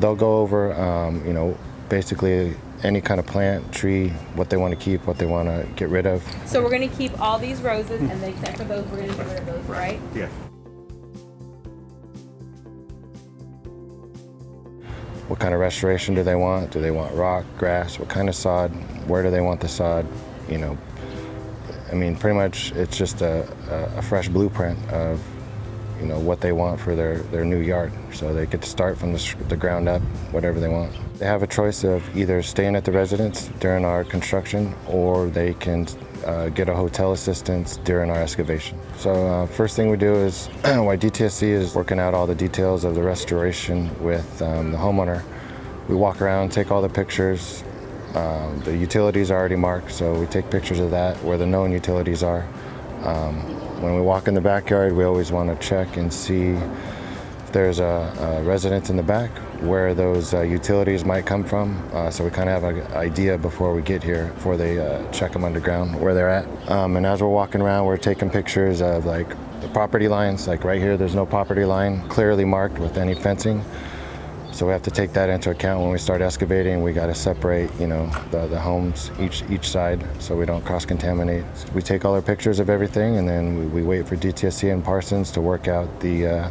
they'll go over, basically any kind of plant, tree, what they want to keep, what they want to get rid of. So we're going to keep all these roses, and except for those, we're going to get rid of those, right? Yeah. What kind of restoration do they want? Do they want rock, grass? What kind of sod? Where do they want the sod? Pretty much it's just a fresh blueprint of, what they want for their new yard. So they get to start from the ground up, whatever they want. They have a choice of either staying at the residence during our construction, or they can get a hotel assistance during our excavation. So first thing we do is, while DTSC is working out all the details of the restoration with the homeowner, we walk around, take all the pictures. The utilities are already marked, so we take pictures of that, where the known utilities are. When we walk in the backyard, we always want to check and see if there's a residence in the back, where those utilities might come from. So we kind of have an idea before we get here, before they check them underground, where they're at. And as we're walking around, we're taking pictures of the property lines. Like right here, there's no property line clearly marked with any fencing. So we have to take that into account when we start excavating. We got to separate, the homes each side, so we don't cross-contaminate. We take all our pictures of everything, and then we wait for DTSC and Parsons to work out the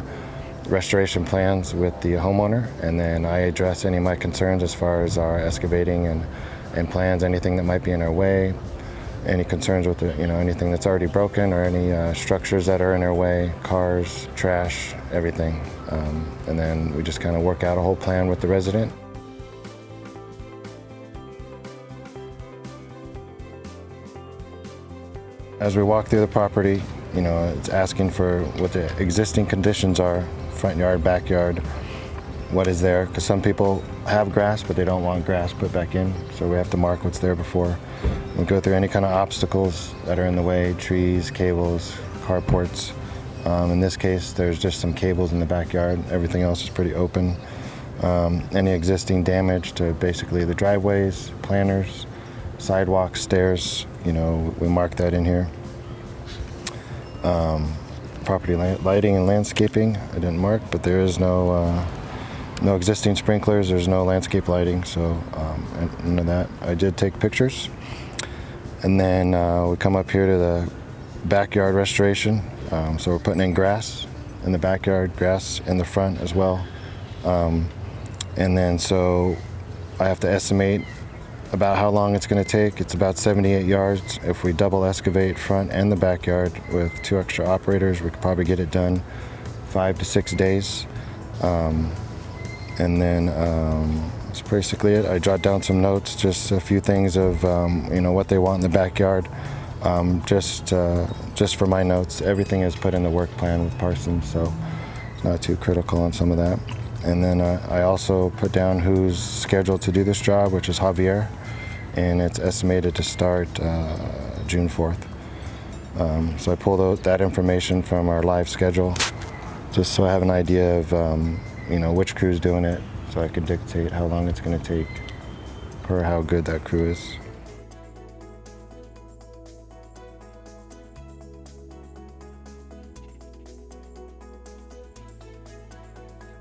restoration plans with the homeowner, and then I address any of my concerns as far as our excavating and plans, anything that might be in our way, any concerns with anything that's already broken, or any structures that are in our way, cars, trash, everything. And then we just kind of work out a whole plan with the resident. As we walk through the property, it's asking for what the existing conditions are, front yard, backyard, what is there, because some people have grass, but they don't want grass put back in, so we have to mark what's there before. We go through any kind of obstacles that are in the way, trees, cables, carports. In this case, there's just some cables in the backyard. Everything else is pretty open. Any existing damage to basically the driveways, planters, sidewalks, stairs, we mark that in here. Property lighting and landscaping, I didn't mark, but there is no existing sprinklers, there's no landscape lighting, so none of that. I did take pictures. And then we come up here to the backyard restoration. So we're putting in grass in the backyard, grass in the front as well. And then so I have to estimate about how long it's going to take. It's about 78 yards. If we double excavate front and the backyard with 2 extra operators, we could probably get it done 5 to 6 days. And then that's basically it. I jot down some notes, just a few things of what they want in the backyard. Just for my notes, everything is put in the work plan with Parsons, so it's not too critical on some of that. And then I also put down who's scheduled to do this job, which is Javier, and it's estimated to start June 4th. So I pulled that information from our live schedule, just so I have an idea of which crew's doing it, so I can dictate how long it's going to take or how good that crew is.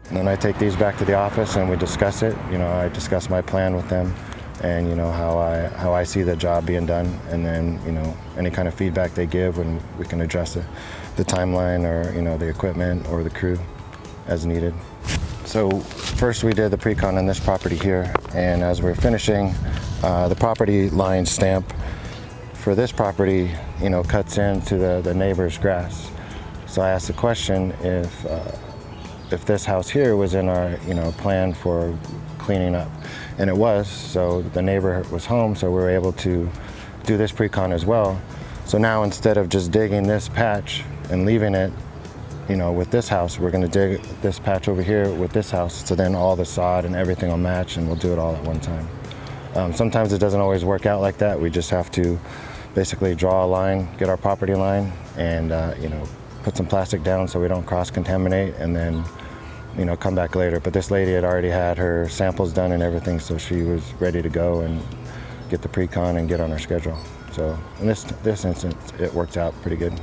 And then I take these back to the office and we discuss it. I discuss my plan with them, and how I see the job being done, and then any kind of feedback they give, and we can adjust the timeline or the equipment or the crew as needed. So first we did the pre-con on this property here, and as we're finishing, the property line stamp for this property cuts into the neighbor's grass. So I asked the question if this house here was in our plan for cleaning up, and it was. So the neighbor was home, so we were able to do this pre-con as well. So now instead of just digging this patch and leaving it with this house, we're going to dig this patch over here with this house, so then all the sod and everything will match, and we'll do it all at one time. Sometimes it doesn't always work out like that. We just have to basically draw a line, get our property line, and put some plastic down so we don't cross-contaminate, and then come back later. But this lady had already had her samples done and everything, so she was ready to go and get the pre-con and get on her schedule. So in this instance, it worked out pretty good.